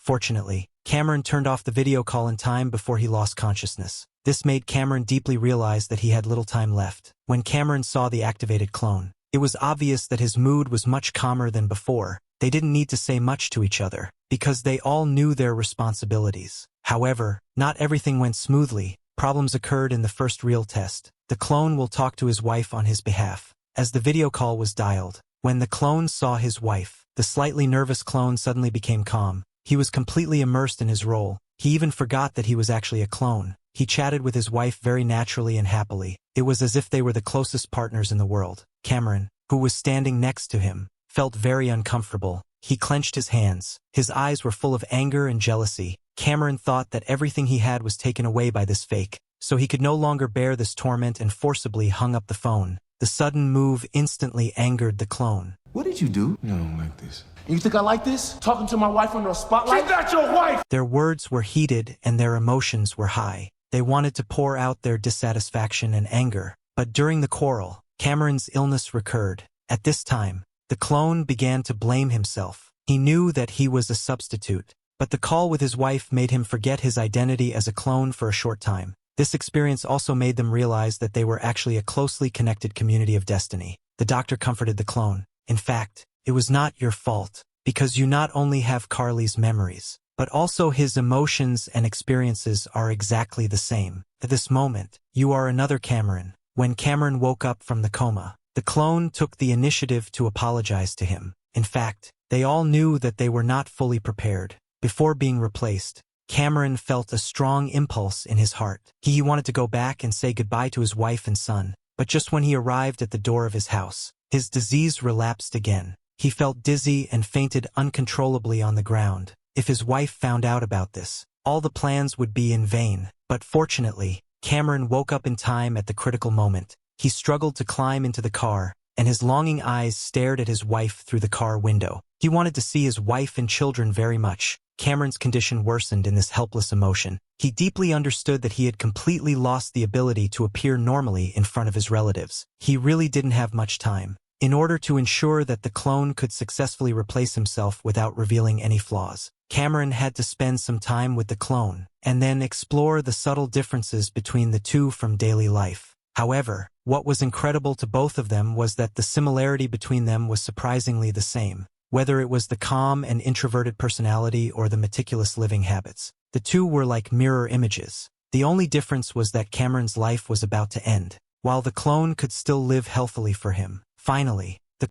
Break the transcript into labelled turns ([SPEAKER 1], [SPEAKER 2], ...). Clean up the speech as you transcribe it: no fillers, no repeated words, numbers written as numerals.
[SPEAKER 1] Fortunately, Cameron turned off the video call in time before he lost consciousness. This made Cameron deeply realize that he had little time left. When Cameron saw the activated clone, it was obvious that his mood was much calmer than before. They didn't need to say much to each other, because they all knew their responsibilities. However, not everything went smoothly. Problems occurred in the first real test. The clone will talk to his wife on his behalf. As the video call was dialed, when the clone saw his wife, the slightly nervous clone suddenly became calm. He was completely immersed in his role. He even forgot that he was actually a clone. He chatted with his wife very naturally and happily. It was as if they were the closest partners in the world. Cameron, who was standing next to him, felt very uncomfortable. He clenched his hands. His eyes were full of anger and jealousy. Cameron thought that everything he had was taken away by this fake, so he could no longer bear this torment and forcibly hung up the phone. The sudden move instantly angered the clone.
[SPEAKER 2] What did you do? I don't like this. You think I like this? Talking to my wife under a spotlight? She's not your wife!
[SPEAKER 1] Their words were heated and their emotions were high. They wanted to pour out their dissatisfaction and anger. But during the quarrel, Cameron's illness recurred. At this time, the clone began to blame himself. He knew that he was a substitute, but the call with his wife made him forget his identity as a clone for a short time. This experience also made them realize that they were actually a closely connected community of destiny. The doctor comforted the clone. In fact, it was not your fault, because you not only have Carly's memories, but also his emotions and experiences are exactly the same. At this moment, you are another Cameron. When Cameron woke up from the coma, the clone took the initiative to apologize to him. In fact, they all knew that they were not fully prepared. Before being replaced, Cameron felt a strong impulse in his heart. He wanted to go back and say goodbye to his wife and son, but just when he arrived at the door of his house, his disease relapsed again. He felt dizzy and fainted uncontrollably on the ground. If his wife found out about this, all the plans would be in vain. But fortunately, Cameron woke up in time at the critical moment. He struggled to climb into the car, and his longing eyes stared at his wife through the car window. He wanted to see his wife and children very much. Cameron's condition worsened in this helpless emotion. He deeply understood that he had completely lost the ability to appear normally in front of his relatives. He really didn't have much time. In order to ensure that the clone could successfully replace himself without revealing any flaws, Cameron had to spend some time with the clone, and then explore the subtle differences between the two from daily life. However, what was incredible to both of them was that the similarity between them was surprisingly the same. Whether it was the calm and introverted personality or the meticulous living habits, the two were like mirror images. The only difference was that Cameron's life was about to end, while the clone could still live healthily for him. Finally,